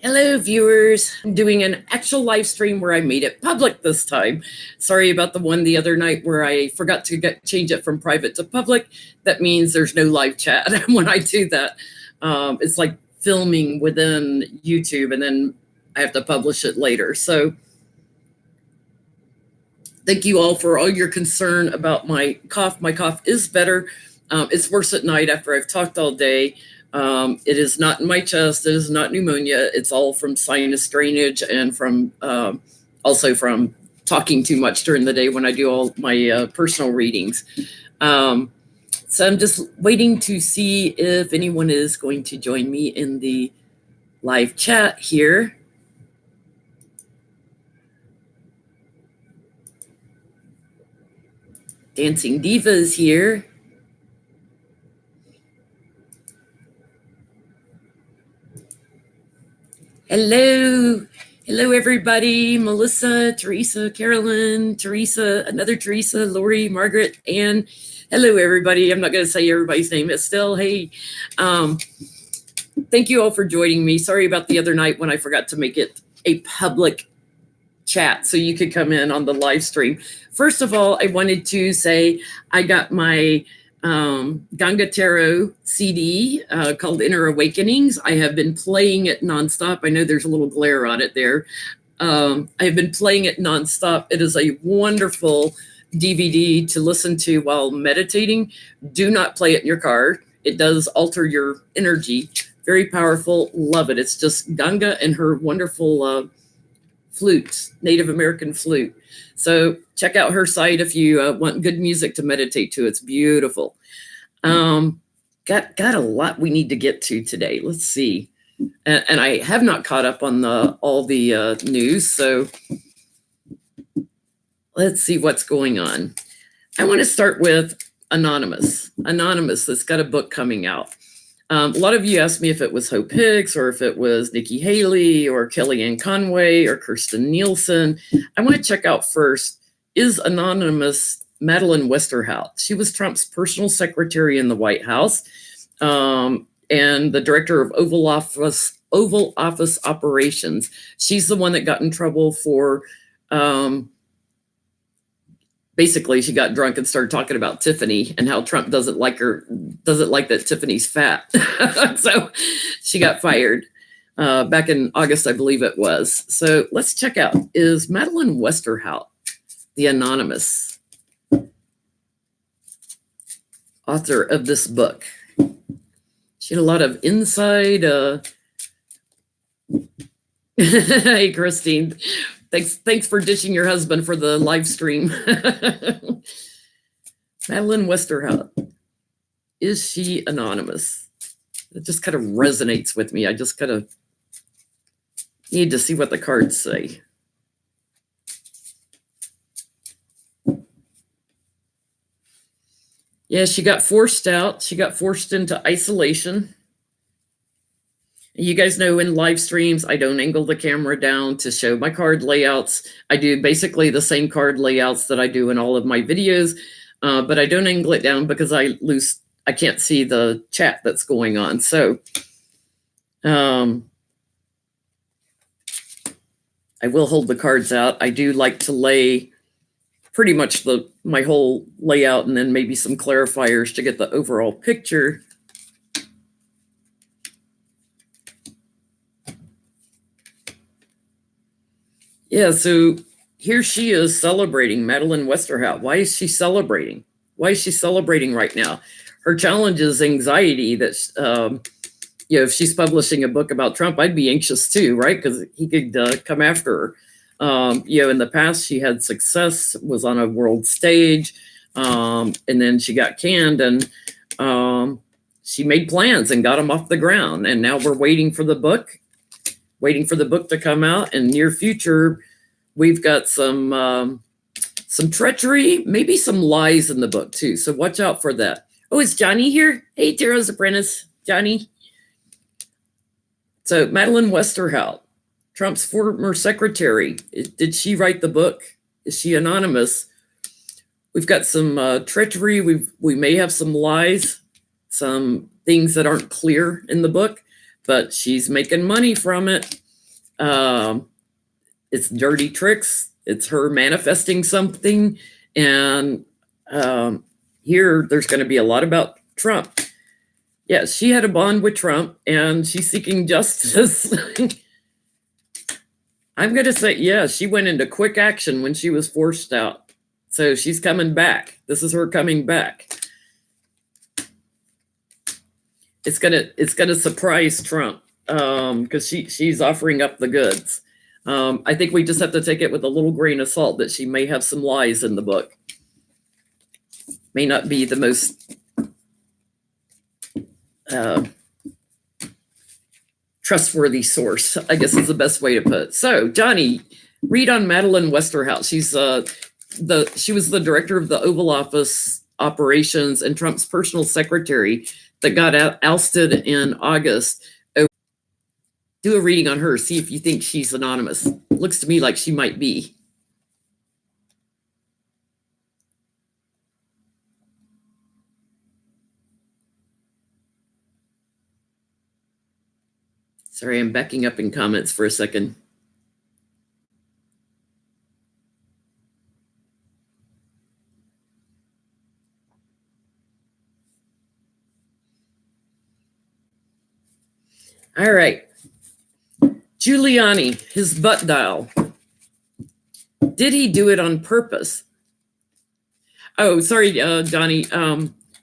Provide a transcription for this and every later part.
Hello, viewers. I'm doing an actual live stream where I made it public this time. Sorry about the one the other night where I forgot to change it from private to public. That means there's no live chat when I do that. It's like filming within YouTube and then I have to publish it later. So thank you all for all your concern about my cough. My cough is better. It's worse at night after I've talked all day. It is not in my chest. It is not pneumonia. It's all from sinus drainage and from also from talking too much during the day when I do all my personal readings. So I'm just waiting to see if anyone is going to join me in the live chat here. Dancing Diva is here. Hello. Hello, everybody. Melissa, Teresa, Carolyn, Teresa, another Teresa, Lori, Margaret, Ann. Hello, everybody. I'm not going to say everybody's name. It's still, hey. Thank you all for joining me. Sorry about the other night when I forgot to make it a public chat so you could come in on the live stream. First of all, I wanted to say I got my Ganga Tarot CD called Inner Awakenings. I have been playing it nonstop. I know there's a little glare on it there. I have been playing it nonstop. It is a wonderful DVD to listen to while meditating. Do not play it in your car. It does alter your energy. Very powerful. Love it. It's just Ganga and her wonderful flute, Native American flute. So check out her site if you want good music to meditate to. It's beautiful. Got a lot we need to get to today. Let's see. And I have not caught up on all the news. So let's see what's going on. I want to start with Anonymous. Anonymous that's got a book coming out. A lot of you asked me if it was Hope Hicks or if it was Nikki Haley or Kellyanne Conway or Kirsten Nielsen. I want to check out first, is Anonymous Madeleine Westerhout? She was Trump's personal secretary in the White House and the director of Oval Office operations. She's the one that got in trouble for basically, she got drunk and started talking about Tiffany and how Trump doesn't like that Tiffany's fat. So she got fired back in August, I believe it was. So let's check out, is Madeleine Westerhout the Anonymous author of this book? She had a lot of inside. Hey, Christine. Thanks for ditching your husband for the live stream. Madeleine Westerhout. Is she anonymous? It just kind of resonates with me. I just kind of need to see what the cards say. Yeah, she got forced out. She got forced into isolation. You guys know in live streams, I don't angle the camera down to show my card layouts. I do basically the same card layouts that I do in all of my videos, but I don't angle it down because I can't see the chat that's going on. So I will hold the cards out. I do like to lay pretty much my whole layout and then maybe some clarifiers to get the overall picture. Yeah, so here she is celebrating, Madeleine Westerhout. Why is she celebrating? Why is she celebrating right now? Her challenge is anxiety that, if she's publishing a book about Trump, I'd be anxious too, right? Because he could come after her. In the past, she had success, was on a world stage, and then she got canned and she made plans and got them off the ground. And now we're waiting for the book to come out. In near future, we've got some treachery, maybe some lies in the book too. So watch out for that. Oh, is Johnny here? Hey, Tara's apprentice, Johnny. So Madeleine Westerhout, Trump's former secretary. Did she write the book? Is she anonymous? We've got some treachery. We may have some lies, some things that aren't clear in the book. but she's making money from it. It's dirty tricks. It's her manifesting something. And here there's going to be a lot about Trump. Yes, she had a bond with Trump and she's seeking justice. I'm going to say, yeah, she went into quick action when she was forced out. So she's coming back. This is her coming back. It's gonna surprise Trump because she's offering up the goods. I think we just have to take it with a little grain of salt that she may have some lies in the book. May not be the most trustworthy source, I guess is the best way to put it. So, Johnny, read on Madeleine Westerhout. She was the director of the Oval Office operations and Trump's personal secretary that got ousted in August. Do a reading on her. See if you think she's anonymous. Looks to me like she might be. Sorry, I'm backing up in comments for a second. All right. Giuliani, his butt dial. Did he do it on purpose? Oh, sorry, Johnny.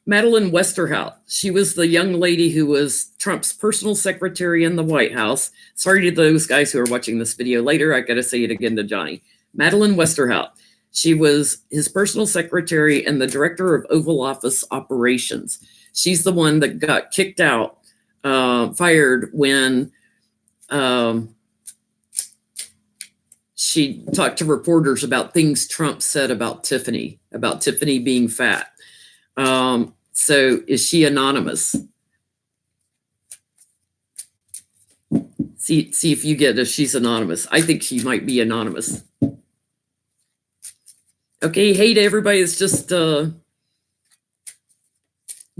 Madeleine Westerhout. She was the young lady who was Trump's personal secretary in the White House. Sorry to those guys who are watching this video later. I got to say it again to Johnny. Madeleine Westerhout. She was his personal secretary and the director of Oval Office operations. She's the one that got kicked out, fired when she talked to reporters about things Trump said about Tiffany being fat. So is she anonymous? See if you get if she's anonymous. I think she might be anonymous. Okay, hey to everybody that's just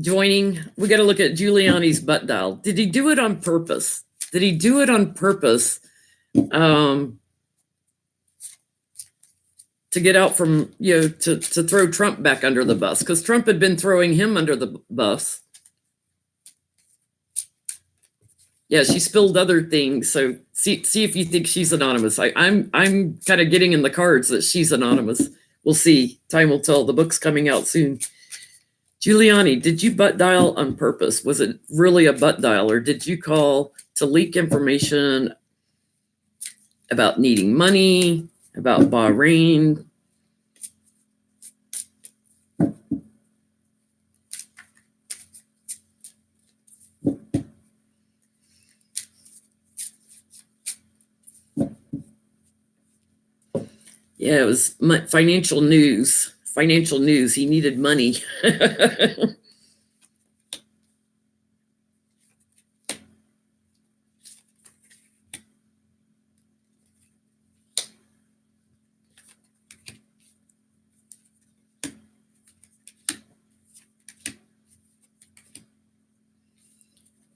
joining. We got to look at Giuliani's butt dial. Did he do it on purpose? Did he do it on purpose to get out from, to throw Trump back under the bus? Because Trump had been throwing him under the bus. Yeah, she spilled other things. So see if you think she's anonymous. I'm kind of getting in the cards that she's anonymous. We'll see. Time will tell. The book's coming out soon. Giuliani, did you butt dial on purpose? Was it really a butt dial, or did you call to leak information about needing money, about Bahrain? Yeah, it was financial news. Financial news. He needed money.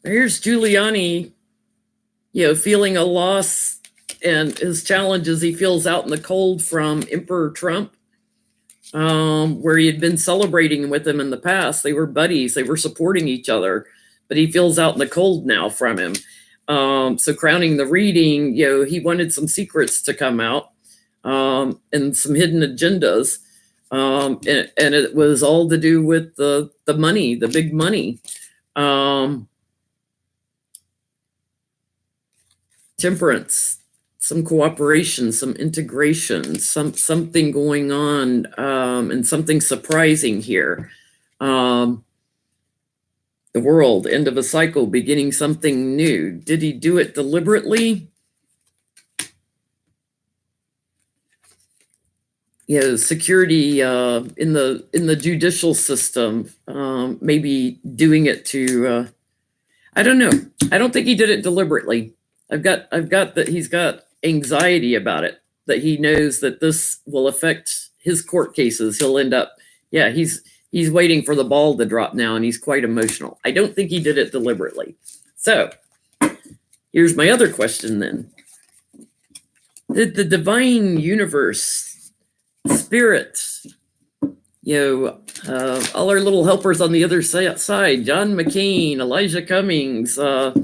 Here's Giuliani, feeling a loss, and his challenges he feels out in the cold from Emperor Trump, where he had been celebrating with him in the past. They were buddies. They were supporting each other, but he feels out in the cold now from him. So crowning the reading, he wanted some secrets to come out, and some hidden agendas. And it was all to do with the money, the big money. Temperance, some cooperation, some integration, something going on, and something surprising here. The world, end of a cycle, beginning something new. Did he do it deliberately? Security in the judicial system, maybe doing it to. I don't know. I don't think he did it deliberately. I've got that he's got anxiety about it, that he knows that this will affect his court cases. He'll end up, he's waiting for the ball to drop now, and he's quite emotional. I don't think he did it deliberately. So Here's my other question then. Did the divine universe, spirit, all our little helpers on the other side, John McCain, Elijah Cummings, all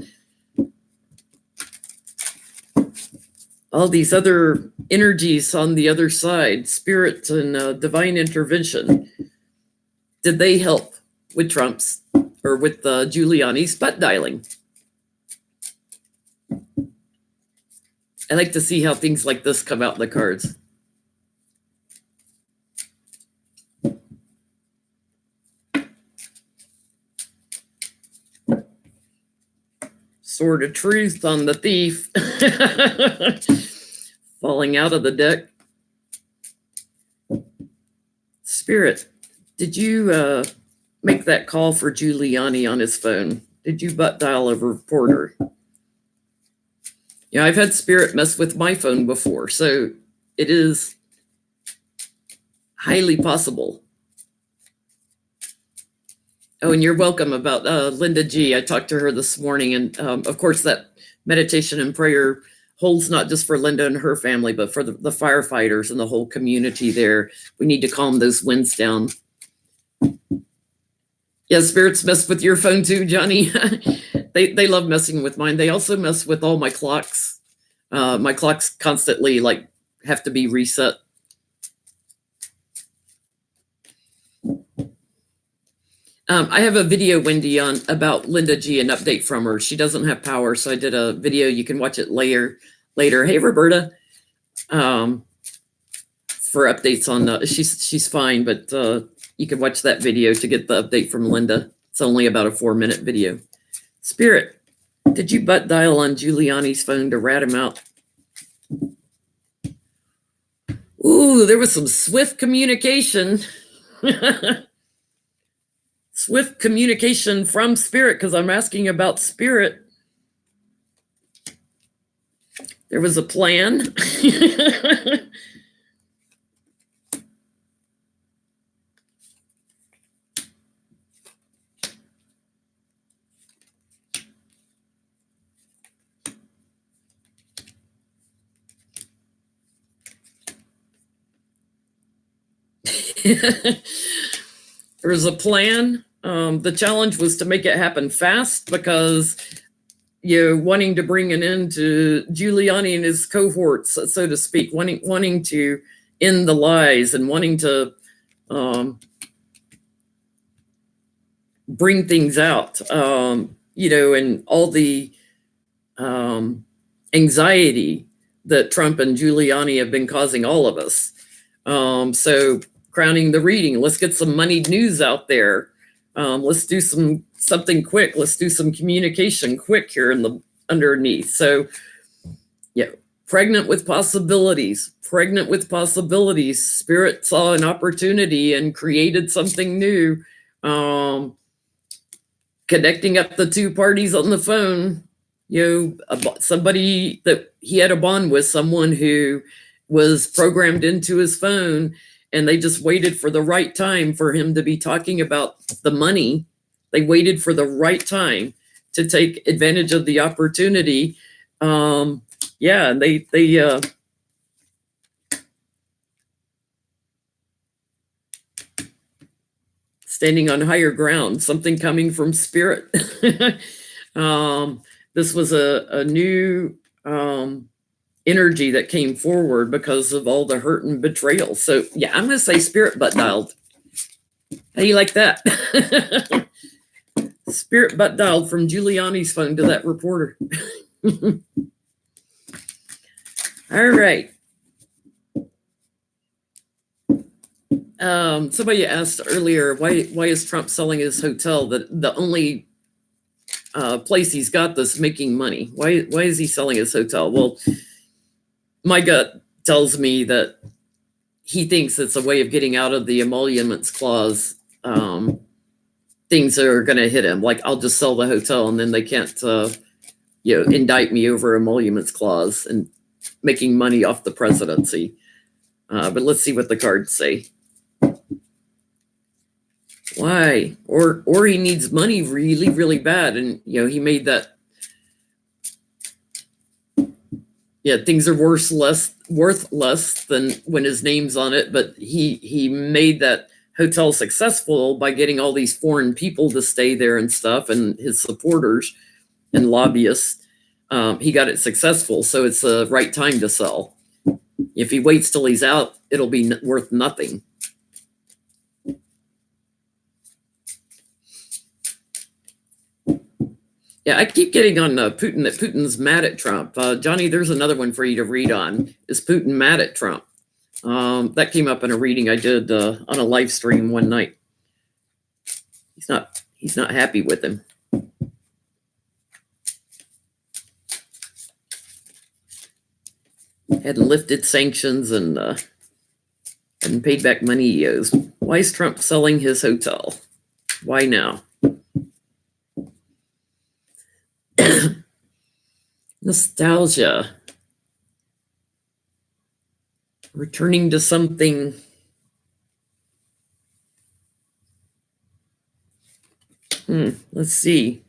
these other energies on the other side, spirit and divine intervention, did they help with Trump's or with Giuliani's butt dialing? I like to see how things like this come out in the cards. Sword of truth on the thief. Falling out of the deck. Spirit, did you make that call for Giuliani on his phone? Did you butt dial a reporter? Yeah, I've had Spirit mess with my phone before, so it is highly possible. Oh, and you're welcome about Linda G. I talked to her this morning, and of course that meditation and prayer holds not just for Linda and her family, but for the firefighters and the whole community there. We need to calm those winds down. Yeah, spirits mess with your phone too, Johnny. They love messing with mine. They also mess with all my clocks. My clocks constantly have to be reset. I have a video, Wendy, on about Linda G, an update from her. She doesn't have power, so I did a video. You can watch it later. Hey, Roberta. For updates on she's fine, but you can watch that video to get the update from Linda. It's only about a 4-minute video. Spirit, did you butt dial on Giuliani's phone to rat him out? Ooh, there was some swift communication. Swift communication from Spirit, because I'm asking about Spirit. There was a plan. There was a plan. The challenge was to make it happen fast because wanting to bring an end to Giuliani and his cohorts, so to speak, wanting to end the lies and wanting to bring things out, and all the anxiety that Trump and Giuliani have been causing all of us. So crowning the reading, let's get some moneyed news out there. Let's do something quick. Let's do some communication quick here in the underneath. So, pregnant with possibilities. Spirit saw an opportunity and created something new. Connecting up the two parties on the phone. Somebody that he had a bond with, someone who was programmed into his phone. And they just waited for the right time for him to be talking about the money. They waited for the right time to take advantage of the opportunity. And they standing on higher ground, something coming from Spirit. This was a new energy that came forward because of all the hurt and betrayal. So I'm going to say Spirit butt dialed. How do you like that? Spirit butt dialed from Giuliani's phone to that reporter. All right. Somebody asked earlier, why is Trump selling his hotel? The only place he's got that's making money. Why is he selling his hotel? Well, my gut tells me that he thinks it's a way of getting out of the emoluments clause. Things are going to hit him. Like, I'll just sell the hotel and then they can't, indict me over emoluments clause and making money off the presidency. But let's see what the cards say. Why? Or he needs money really, really bad. And, he made that yeah, things are worth less than when his name's on it. But he made that hotel successful by getting all these foreign people to stay there and stuff, and his supporters and lobbyists. He got it successful, so it's the right time to sell. If he waits till he's out, it'll be worth nothing. Yeah, I keep getting on Putin that Putin's mad at Trump. Johnny, there's another one for you to read on. Is Putin mad at Trump? That came up in a reading I did on a live stream one night. He's not happy with him. Hadn't lifted sanctions and hadn't paid back money he owes. Why is Trump selling his hotel? Why now? Nostalgia. Returning to something. Let's see.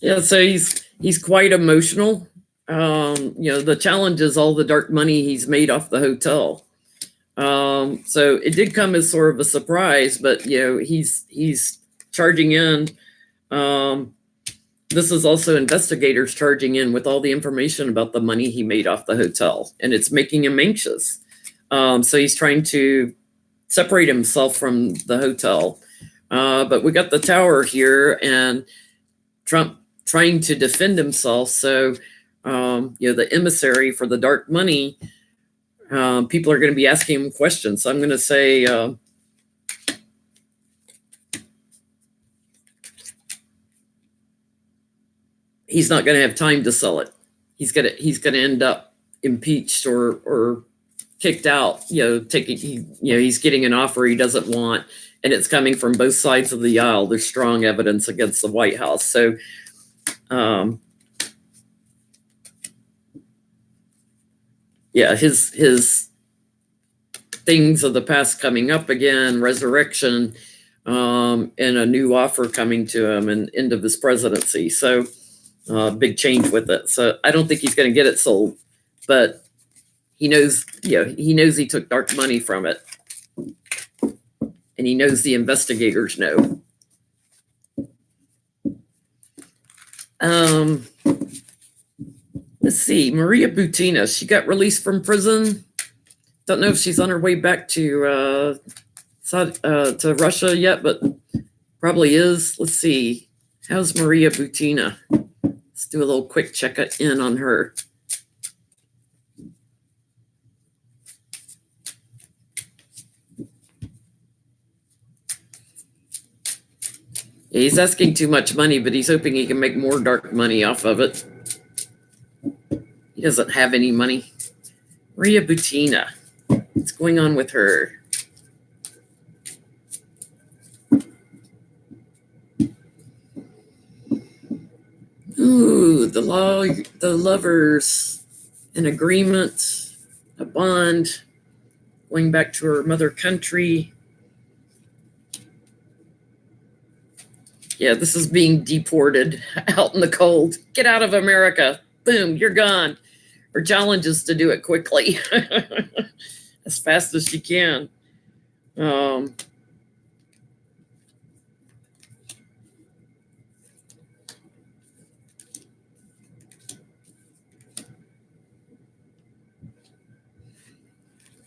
Yeah, so he's quite emotional. The challenge is all the dark money he's made off the hotel. So it did come as sort of a surprise, but he's charging in. This is also investigators charging in with all the information about the money he made off the hotel, and it's making him anxious. So he's trying to separate himself from the hotel. But we got the tower here, and Trump trying to defend himself. So, the emissary for the dark money, people are going to be asking him questions. So I'm going to say, he's not going to have time to sell it. He's going to end up impeached or kicked out. He's getting an offer he doesn't want, and it's coming from both sides of the aisle. There's strong evidence against the White House. So, his things of the past coming up again, resurrection, and a new offer coming to him, and end of his presidency. So, big change with it. So I don't think he's going to get it sold, but he knows he took dark money from it, and he knows the investigators know. Let's see, Maria Butina, she got released from prison. Don't know if she's on her way back to Russia yet, but probably is. Let's see, how's Maria Butina? Let's do a little quick check-in on her. Yeah, he's asking too much money, but he's hoping he can make more dark money off of it. He doesn't have any money. Maria Butina, what's going on with her? Ooh, the law, the lovers, an agreement, a bond, going back to her mother country. Yeah, this is being deported out in the cold. Get out of America. Boom, you're gone. Her challenge is to do it quickly, as fast as she can.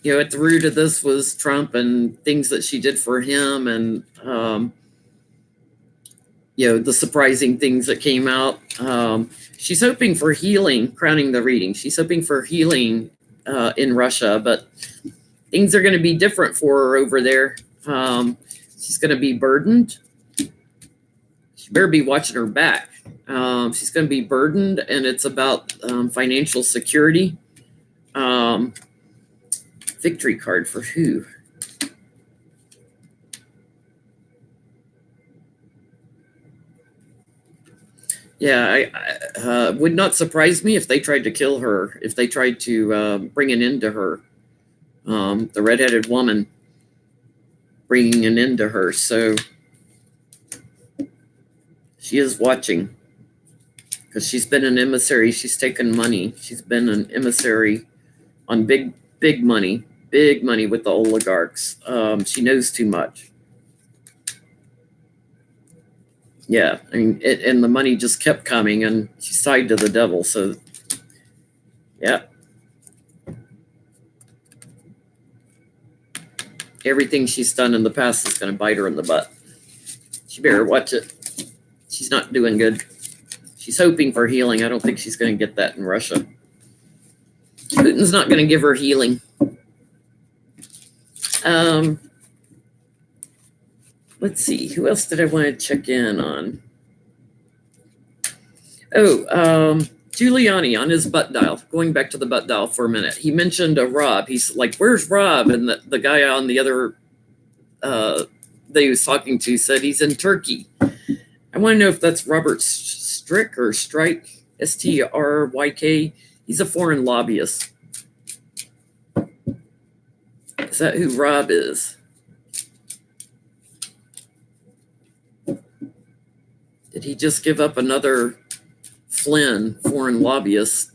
At the root of this was Trump and things that she did for him, and the surprising things that came out. She's hoping for healing, crowning the reading. She's hoping for healing in Russia, but things are going to be different for her over there. She's going to be burdened. She better be watching her back. She's going to be burdened, and it's about financial security. Victory card for who? Yeah, I would not surprise me if they tried to kill her, if they tried to bring an end to her. The redheaded woman, bringing an end to her. So she is watching, because she's been an emissary. She's taken money. She's been an emissary on big money with the oligarchs. She knows too much. Yeah, I mean, and the money just kept coming, and she's tied to the devil. So, yeah. Everything she's done in the past is going to bite her in the butt. She better watch it. She's not doing good. She's hoping for healing. I don't think she's going to get that in Russia. Putin's not going to give her healing. Let's see. Who else did I want to check in on? Giuliani on his butt dial. Going back to the butt dial for a minute. He mentioned a Rob. He's like, "Where's Rob?" And the guy on the other that he was talking to said he's in Turkey. I want to know if that's Robert Strick or Strike, Stryk. He's a foreign lobbyist. Is that who Rob is? Did he just give up another Flynn, foreign lobbyist?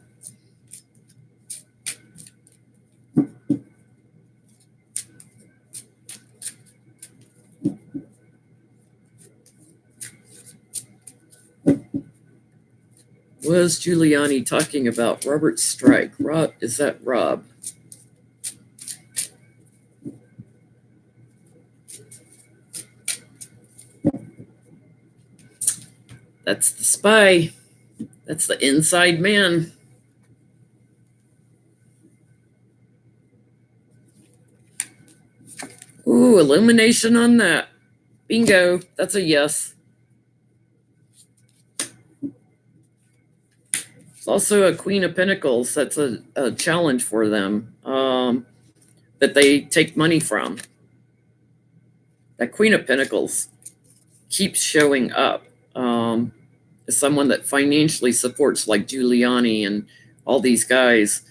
Was Giuliani talking about Robert Strike? Rob, is that Rob? That's the spy. That's the inside man. Ooh, illumination on that. Bingo. That's a yes. It's also a Queen of Pentacles. That's a challenge for them that they take money from. That Queen of Pentacles keeps showing up. As someone that financially supports, like Giuliani and all these guys.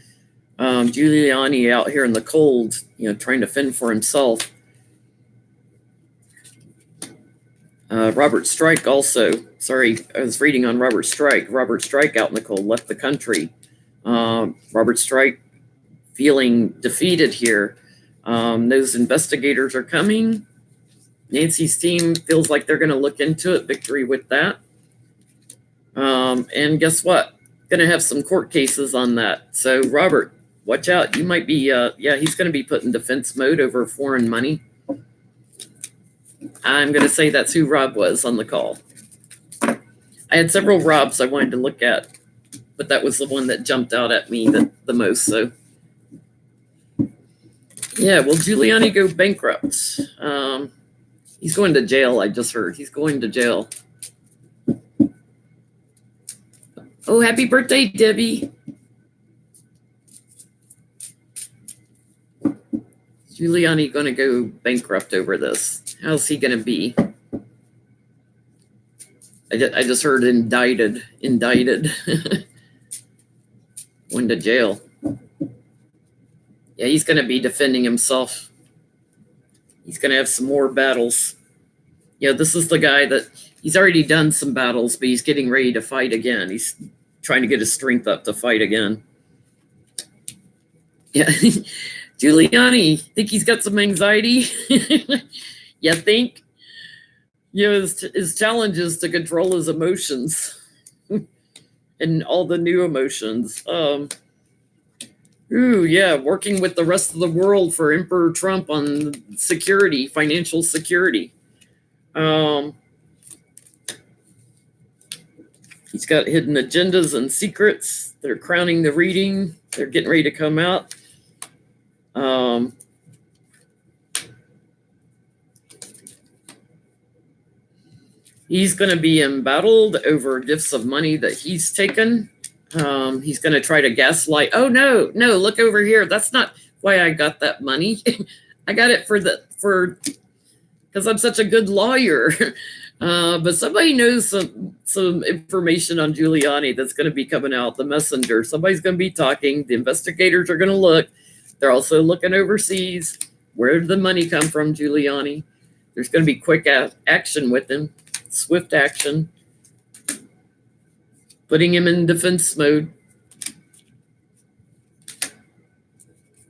Giuliani out here in the cold, trying to fend for himself. Robert Strike also. Sorry, I was reading on Robert Strike. Robert Strike out in the cold, left the country. Robert Strike feeling defeated here. Those investigators are coming. Nancy's team feels like they're going to look into it. Victory with that. And guess what? Going to have some court cases on that. So, Robert, watch out. You might be, he's going to be put in defense mode over foreign money. I'm going to say that's who Rob was on the call. I had several Robs I wanted to look at, but that was the one that jumped out at me the most. So, yeah, will Giuliani go bankrupt? He's going to jail, I just heard. He's going to jail. Oh, happy birthday, Debbie. Giuliani going to go bankrupt over this. How's he going to be? I just heard indicted. Going to jail. Yeah, he's going to be defending himself. He's going to have some more battles. Yeah, this is the guy that he's already done some battles, but he's getting ready to fight again. He's trying to get his strength up to fight again. Yeah, Giuliani, think he's got some anxiety? You think? His challenge is to control his emotions and all the new emotions. Working with the rest of the world for Emperor Trump on security, financial security. He's got hidden agendas and secrets. They're crowning the reading. They're getting ready to come out. He's going to be embattled over gifts of money that he's taken. He's going to try to gaslight. Oh, no, look over here. That's not why I got that money. I got it because I'm such a good lawyer. But somebody knows some information on Giuliani that's going to be coming out. The messenger. Somebody's going to be talking. The investigators are going to look. They're also looking overseas. Where did the money come from, Giuliani? There's going to be quick action with him, swift action, putting him in defense mode,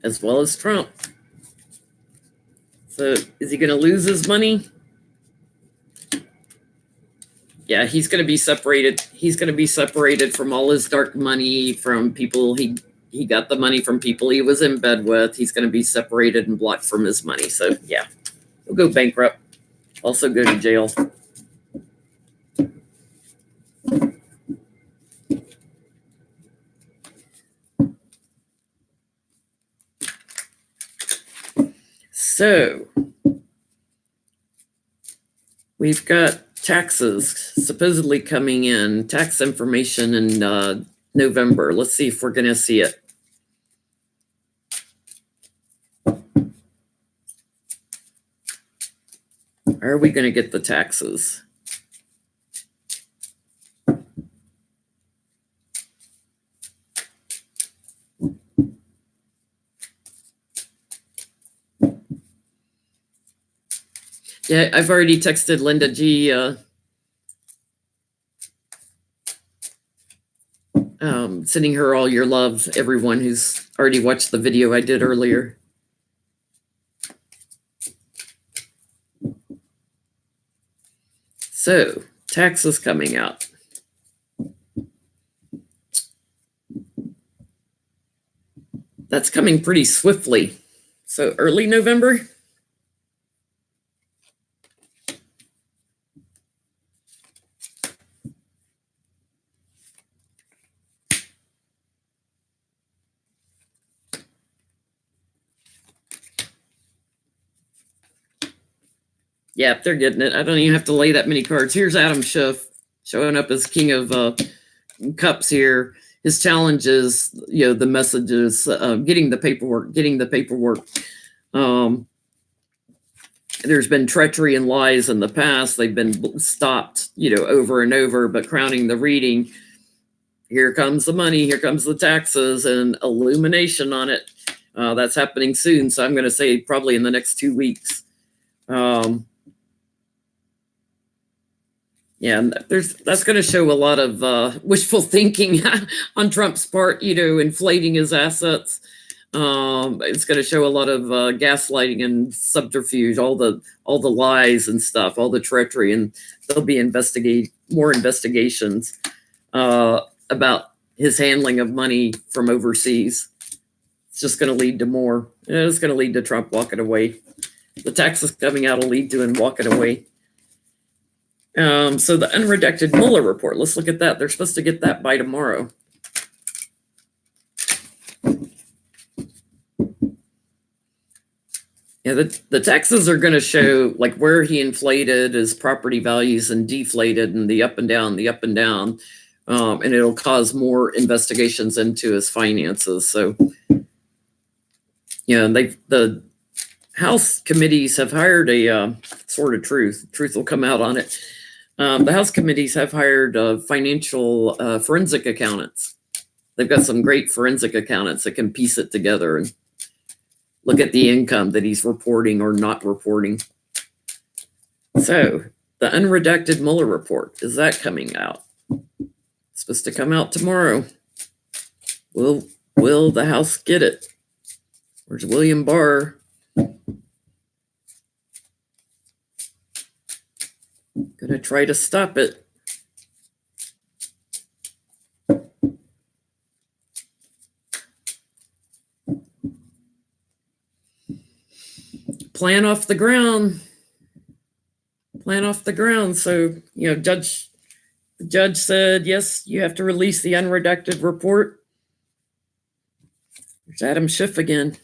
as well as Trump. So is he going to lose his money? Yeah, he's going to be separated. He's going to be separated from all his dark money, from people he got the money from people he was in bed with. He's going to be separated and blocked from his money. So yeah, he'll go bankrupt. Also go to jail. So we've got taxes supposedly coming in, tax information in November. Let's see if we're going to see it. Are we going to get the taxes? Yeah, I've already texted Linda G. Sending her all your love, everyone who's already watched the video I did earlier. So, taxes coming out. That's coming pretty swiftly. So, early November. Yeah, they're getting it. I don't even have to lay that many cards. Here's Adam Schiff showing up as King of Cups here. His challenge is, the messages, getting the paperwork. There's been treachery and lies in the past. They've been stopped, over and over, but crowning the reading, here comes the money, here comes the taxes, and illumination on it. That's happening soon. So I'm going to say probably in the next 2 weeks. Yeah, and that's going to show a lot of wishful thinking on Trump's part, inflating his assets. It's going to show a lot of gaslighting and subterfuge, all the lies and stuff, all the treachery, and there'll be more investigations about his handling of money from overseas. It's just going to lead to more. It's going to lead to Trump walking away. The taxes coming out will lead to him walking away. So the unredacted Mueller report, let's look at that. They're supposed to get that by tomorrow. Yeah, the taxes are going to show like where he inflated his property values and deflated, and the up and down, and it'll cause more investigations into his finances. So, the House committees have hired a sort of truth. Truth will come out on it. The House committees have hired financial forensic accountants. They've got some great forensic accountants that can piece it together and look at the income that he's reporting or not reporting. So the unredacted Mueller report, is that coming out? It's supposed to come out tomorrow. Will the House get it? Where's William Barr? Gonna try to stop it. Plan off the ground. So, the judge said, yes, you have to release the unredacted report. There's Adam Schiff again.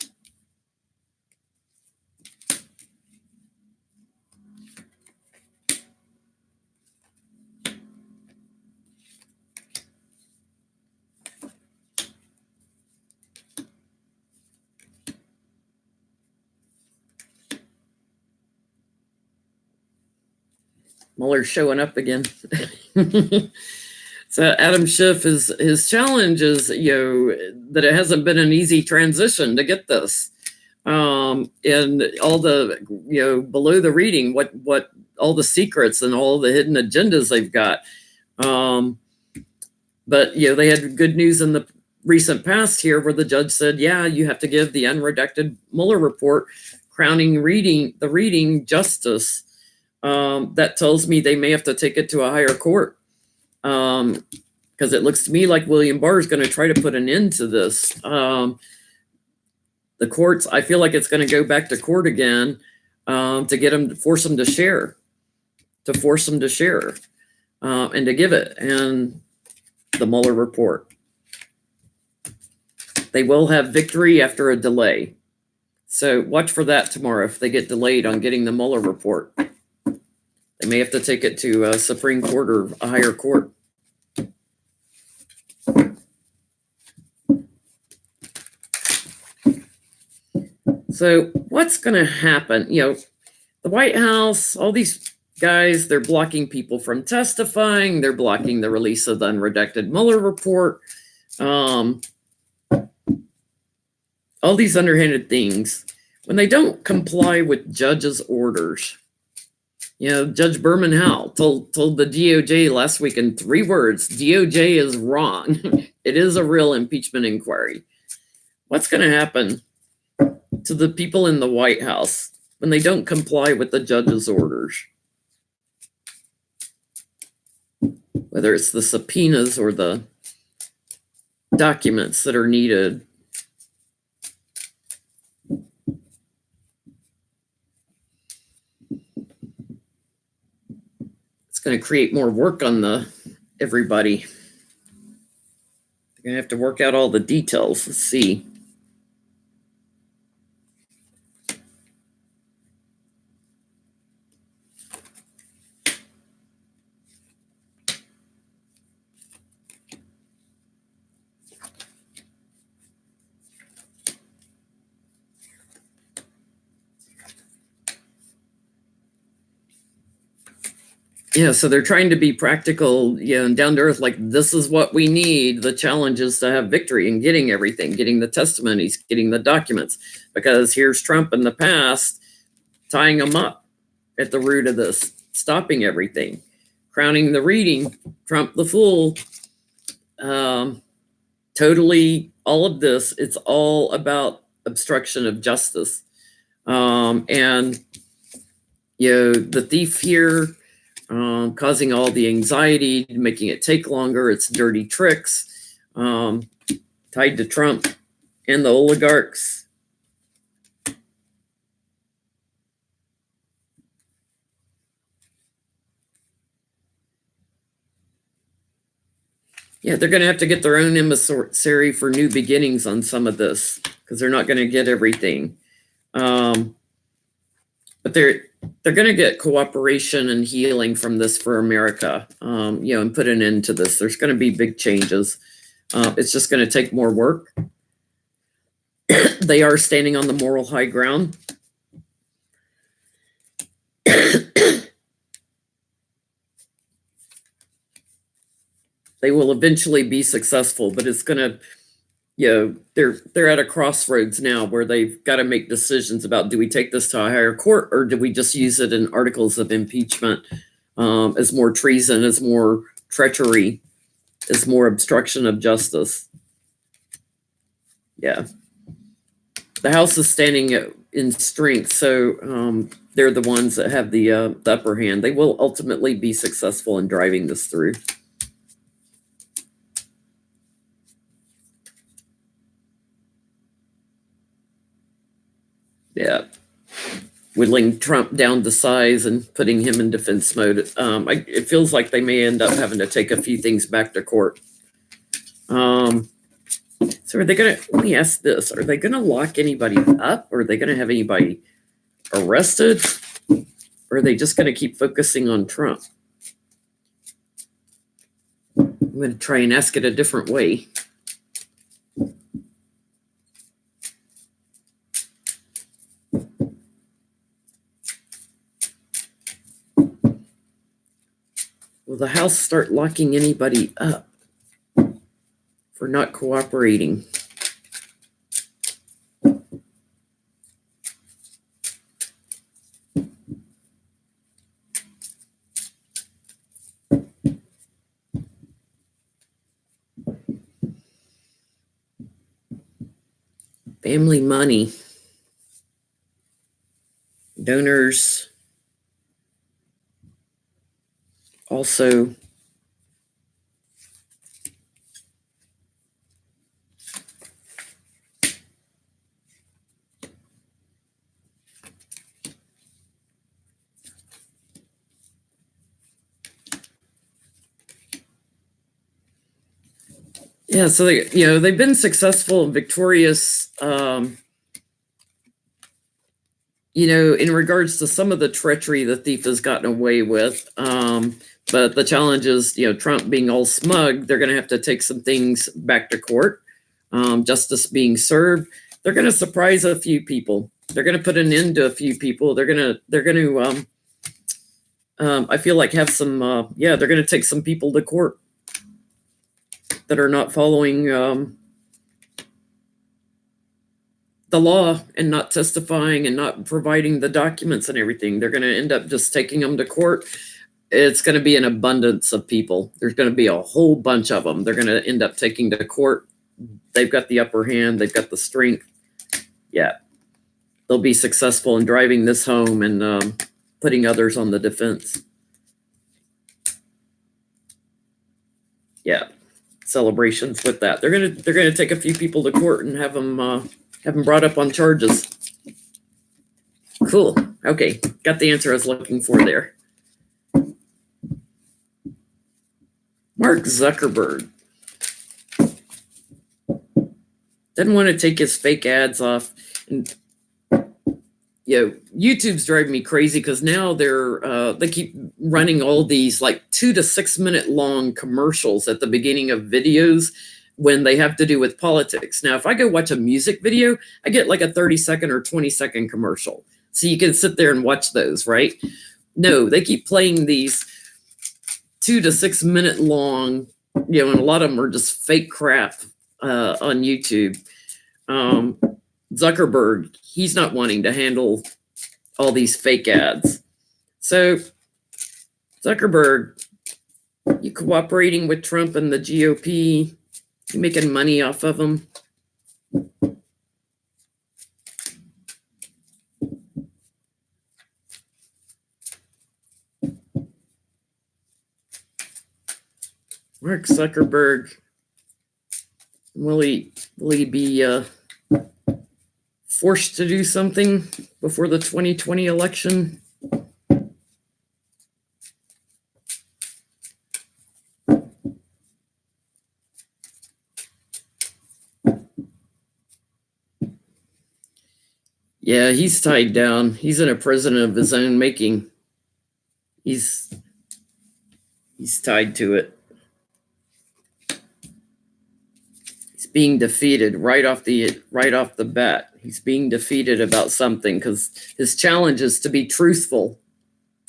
Mueller's showing up again. So Adam Schiff, his challenge is, that it hasn't been an easy transition to get this. And all the, below the reading, what all the secrets and all the hidden agendas they've got. But, they had good news in the recent past here where the judge said, yeah, you have to give the unredacted Mueller report crowning the reading justice. That tells me they may have to take it to a higher court. Because it looks to me like William Barr is going to try to put an end to this. The courts, I feel like it's going to go back to court again to get them, to force them to share, and to give it. And the Mueller report. They will have victory after a delay. So watch for that tomorrow if they get delayed on getting the Mueller report. They may have to take it to a Supreme Court or a higher court. So what's going to happen? The White House, all these guys, they're blocking people from testifying. They're blocking the release of the unredacted Mueller report. All these underhanded things. When they don't comply with judges' orders, Judge Berman Howell told the DOJ last week in 3 words, DOJ is wrong. It is a real impeachment inquiry. What's going to happen to the people in the White House when they don't comply with the judge's orders? Whether it's the subpoenas or the documents that are needed. It's going to create more work on everybody. They're going to have to work out all the details. Let's see. So they're trying to be practical, and down to earth, like this is what we need. The challenge is to have victory in getting everything, getting the testimonies, getting the documents, because here's Trump in the past tying them up at the root of this, stopping everything, crowning the reading, Trump the fool. Totally, all of this, it's all about obstruction of justice. And the thief here, causing all the anxiety, making it take longer. It's dirty tricks tied to Trump and the oligarchs. They're going to have to get their own emissary for new beginnings on some of this because they're not going to get everything. But they're going to get cooperation and healing from this for America, and put an end to this. There's going to be big changes. It's just going to take more work. They are standing on the moral high ground. They will eventually be successful, but it's going to, they're at a crossroads now where they've got to make decisions about, do we take this to a higher court or do we just use it in articles of impeachment as more treason, as more treachery, as more obstruction of justice? The House is standing in strength, so they're the ones that have the upper hand. They will ultimately be successful in driving this through. Whittling Trump down to size and putting him in defense mode. It feels like they may end up having to take a few things back to court. So are they going to, let me ask this, are they going to lock anybody up? Or are they going to have anybody arrested? Or are they just going to keep focusing on Trump? I'm going to try and ask it a different way. Will the House start locking anybody up for not cooperating? Family money. Donors also yeah, so they've been successful and victorious in regards to some of the treachery the thief has gotten away with. But the challenge is, Trump being all smug, they're going to have to take some things back to court. Justice being served. They're going to surprise a few people. They're going to put an end to a few people. They're going to, I feel like have some, they're going to take some people to court that are not following the law and not testifying and not providing the documents and everything. They're going to end up just taking them to court. It's going to be an abundance of people. There's going to be a whole bunch of them. They're going to end up taking to court. They've got the upper hand. They've got the strength. Yeah. They'll be successful in driving this home and putting others on the defense. Yeah. Celebrations with that. They're gonna take a few people to court and have them brought up on charges. Cool. Okay. Got the answer I was looking for there. Mark Zuckerberg didn't want to take his fake ads off. And, YouTube's driving me crazy because now they keep running all these like 2 to 6 minute long commercials at the beginning of videos when they have to do with politics. Now, if I go watch a music video, I get like a 30-second or 20-second commercial. So you can sit there and watch those, right? No, they keep playing these 2 to 6 minute long, and a lot of them are just fake crap on YouTube. Zuckerberg, he's not wanting to handle all these fake ads. So Zuckerberg, you cooperating with Trump and the GOP, you making money off of them. Mark Zuckerberg, will he be forced to do something before the 2020 election? Yeah, he's tied down. He's in a prison of his own making. He's tied to it. He's being defeated right off the bat. He's being defeated about something because his challenge is to be truthful,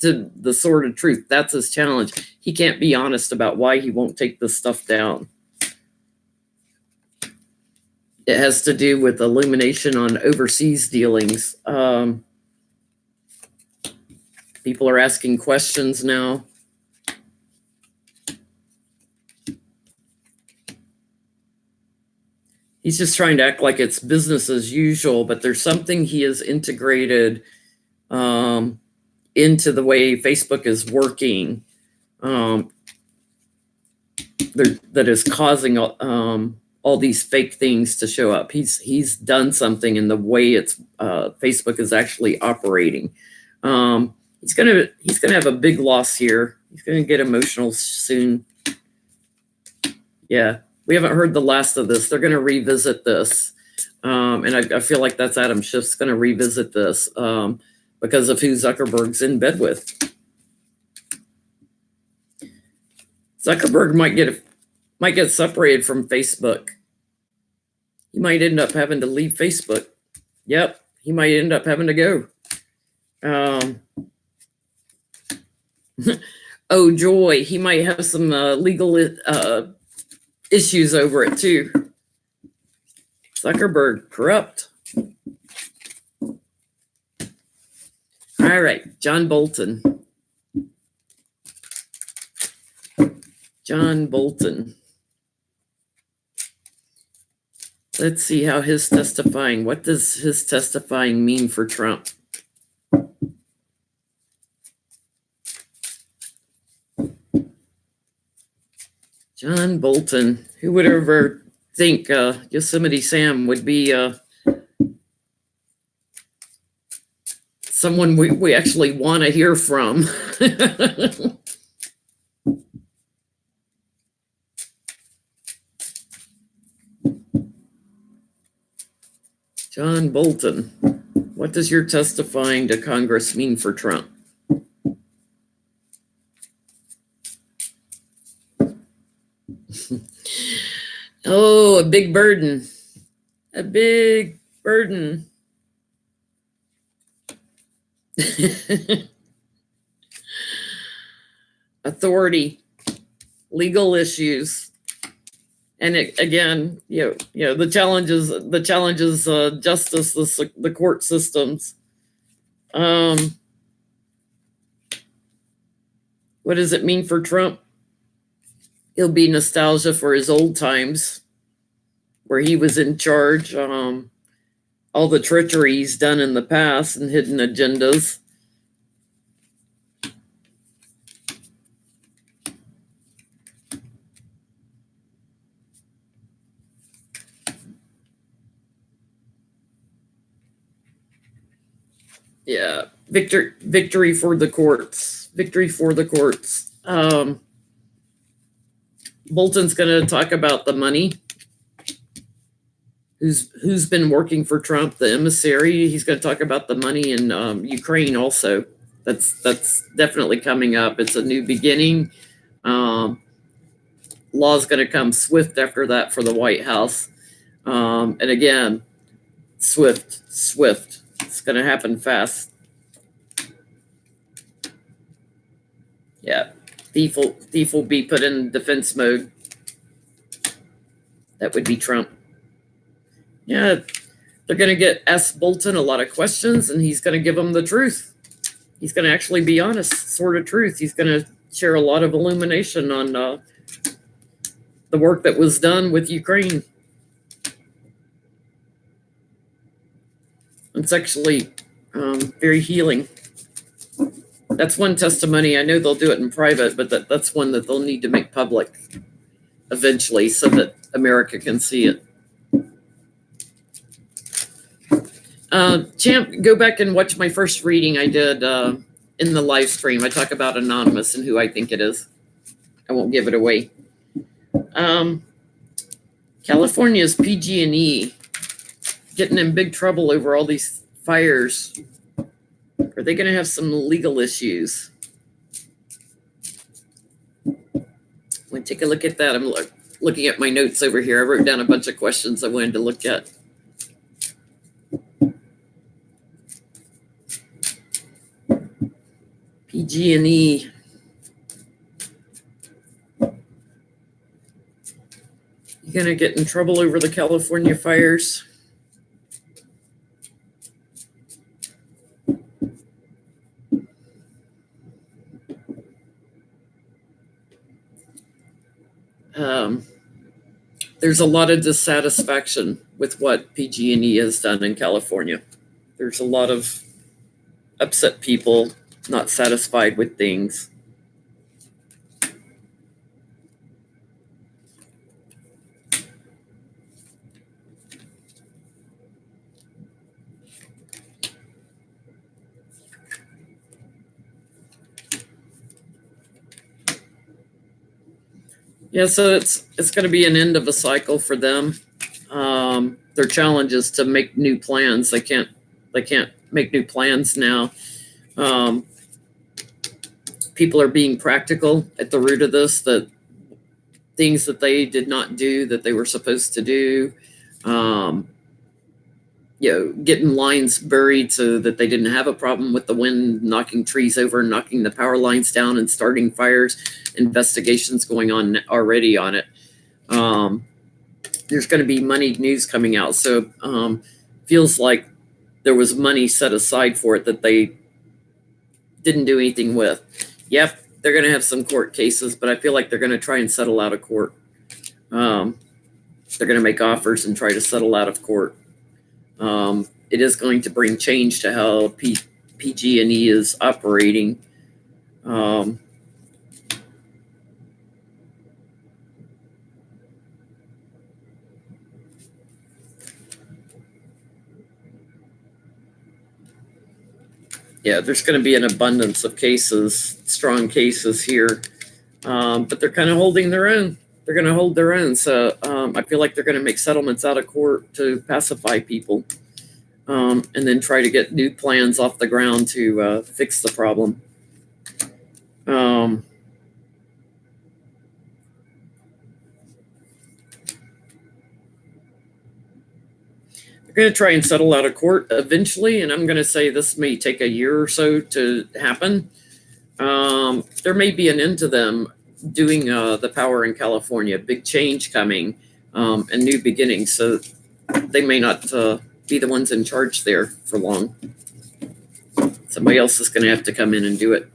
to the sword of truth. That's his challenge. He can't be honest about why he won't take this stuff down. It has to do with illumination on overseas dealings. People are asking questions now. He's just trying to act like it's business as usual, but there's something he has integrated into the way Facebook is working that is causing all these fake things to show up. He's done something in the way it's Facebook is actually operating. He's gonna have a big loss here. He's gonna get emotional soon. Yeah. We haven't heard the last of this. They're going to revisit this. And I feel like that's Adam Schiff's going to revisit this because of who Zuckerberg's in bed with. Zuckerberg might get separated from Facebook. He might end up having to leave Facebook. Yep, he might end up having to go. Oh, joy. He might have some legal issues over it, too. Zuckerberg, corrupt. All right, John Bolton. John Bolton. Let's see how his testifying, what does his testifying mean for Trump? John Bolton. Who would ever think Yosemite Sam would be someone we actually want to hear from? John Bolton, what does your testifying to Congress mean for Trump? Oh, a big burden. A big burden. Authority, legal issues, and again, the challenges, justice, the court systems. What does it mean for Trump? It'll be nostalgia for his old times, where he was in charge. All the treachery he's done in the past and hidden agendas. Yeah, victory for the courts. Victory for the courts. Bolton's going to talk about the money. Who's been working for Trump, the emissary. He's going to talk about the money in Ukraine also. That's definitely coming up. It's a new beginning. Law's going to come swift after that for the White House. And again, swift. It's going to happen fast. Yeah, thief will be put in defense mode. That would be Trump. Yeah, they're going to ask Bolton a lot of questions, and he's going to give them the truth. He's going to actually be honest, sort of truth. He's going to share a lot of illumination on the work that was done with Ukraine. It's actually very healing. That's one testimony. I know they'll do it in private, but that's one that they'll need to make public eventually so that America can see it. Champ, go back and watch my first reading I did in the live stream. I talk about Anonymous and who I think it is. I won't give it away. California's PG&E getting in big trouble over all these fires. Are they going to have some legal issues? Let me take a look at that. I'm looking at my notes over here. I wrote down a bunch of questions I wanted to look at. PG&E. You going to get in trouble over the California fires? There's a lot of dissatisfaction with what PG&E has done in California. There's a lot of upset people, not satisfied with things. Yeah, so it's going to be an end of a cycle for them. Their challenge is to make new plans. They can't make new plans now. People are being practical at the root of this, that things that they did not do that they were supposed to do. getting lines buried so that they didn't have a problem with the wind knocking trees over, knocking the power lines down, and starting fires. Investigations going on already on it. There's going to be moneyed news coming out, so feels like there was money set aside for it that they didn't do anything with. Yep, they're going to have some court cases, but I feel like they're going to try and settle out of court. They're going to make offers and try to settle out of court. It is going to bring change to how PG&E is operating. Yeah, there's going to be an abundance of cases, strong cases here, but they're kind of holding their own. They're going to hold their own. So I feel like they're going to make settlements out of court to pacify people, and then try to get new plans off the ground to fix the problem. They're going to try and settle out of court eventually, and I'm going to say this may take a year or so to happen. There may be an end to them doing the power in California. Big change coming, and new beginnings. So they may not be the ones in charge there for long. Somebody else is going to have to come in and do it.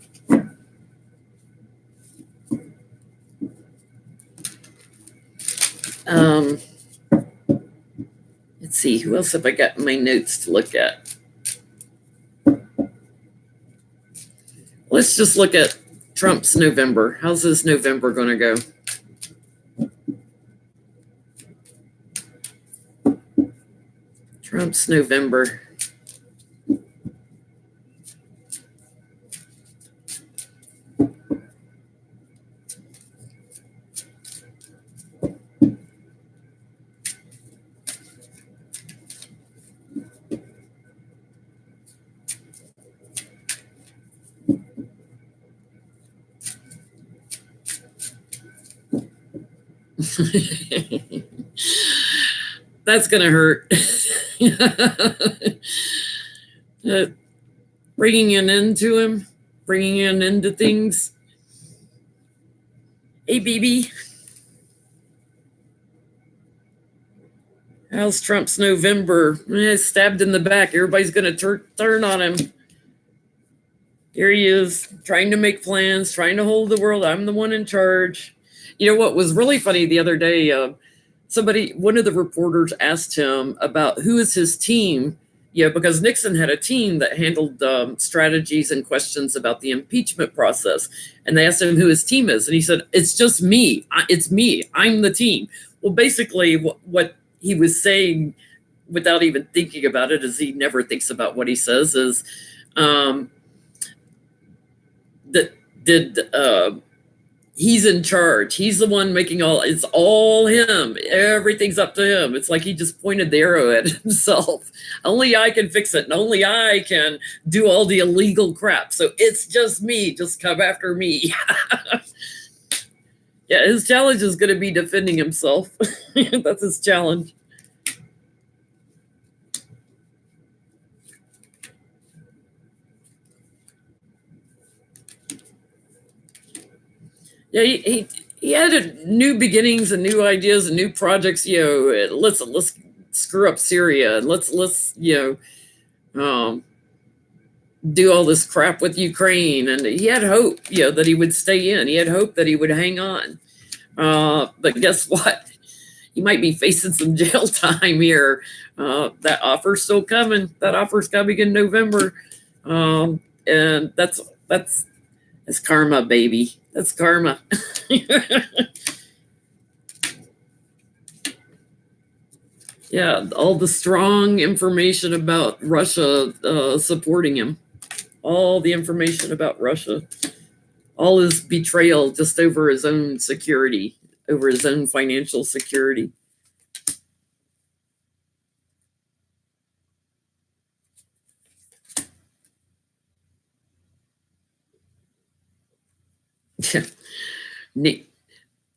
Let's see, who else have I got in my notes to look at? Let's just look at Trump's November. How's this November going to go? Trump's November. That's going to hurt. Bringing an end to him, bringing an end to things. Hey, BB. How's Trump's November? Stabbed in the back. Everybody's going to turn on him. Here he is, trying to make plans, trying to hold the world. I'm the one in charge. You know what was really funny the other day? One of the reporters asked him about who is his team. Because Nixon had a team that handled strategies and questions about the impeachment process. And they asked him who his team is. And he said, it's just me. It's me. I'm the team. Well, basically what he was saying without even thinking about it, as he never thinks about what he says, is he's in charge. He's the one making it's all him. Everything's up to him. It's like he just pointed the arrow at himself. Only I can fix it, and only I can do all the illegal crap. So it's just me. Just come after me. Yeah, his challenge is going to be defending himself. That's his challenge. Yeah, he had new beginnings and new ideas and new projects. Let's screw up Syria, and let's do all this crap with Ukraine. And he had hope, that he would stay in. He had hope that he would hang on. But guess what? He might be facing some jail time here. That offer's still coming. That offer's coming in November, and that's karma, baby. That's karma. Yeah, all the strong information about Russia supporting him. All the information about Russia. All his betrayal just over his own security, over his own financial security.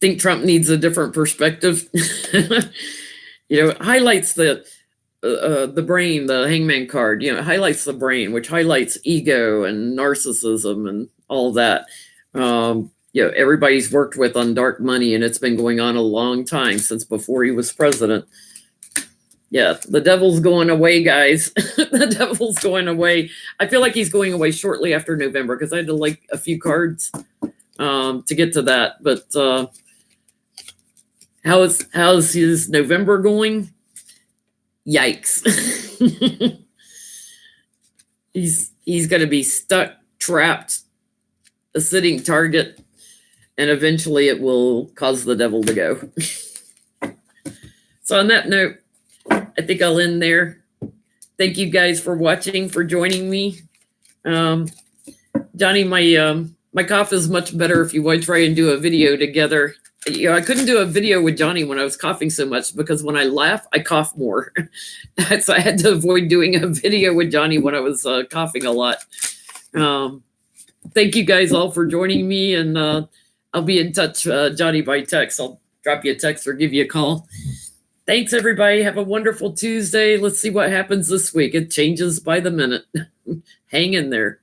Think Trump needs a different perspective. It highlights the the brain, the hangman card, it highlights the brain, which highlights ego and narcissism and all that. Everybody's worked with on dark money, and it's been going on a long time, since before he was president. Yeah, the devil's going away, guys. The devil's going away. I feel like he's going away shortly after November, because I had to like a few cards to get to that. But how's his November going? Yikes. He's going to be stuck, trapped, a sitting target, and eventually it will cause the devil to go. So on that note, I think I'll end there. Thank you guys for watching, for joining me. Johnny, my cough is much better if you want to try and do a video together. I couldn't do a video with Johnny when I was coughing so much, because when I laugh, I cough more. So I had to avoid doing a video with Johnny when I was coughing a lot. Thank you guys all for joining me, and I'll be in touch, Johnny, by text. I'll drop you a text or give you a call. Thanks, everybody. Have a wonderful Tuesday. Let's see what happens this week. It changes by the minute. Hang in there.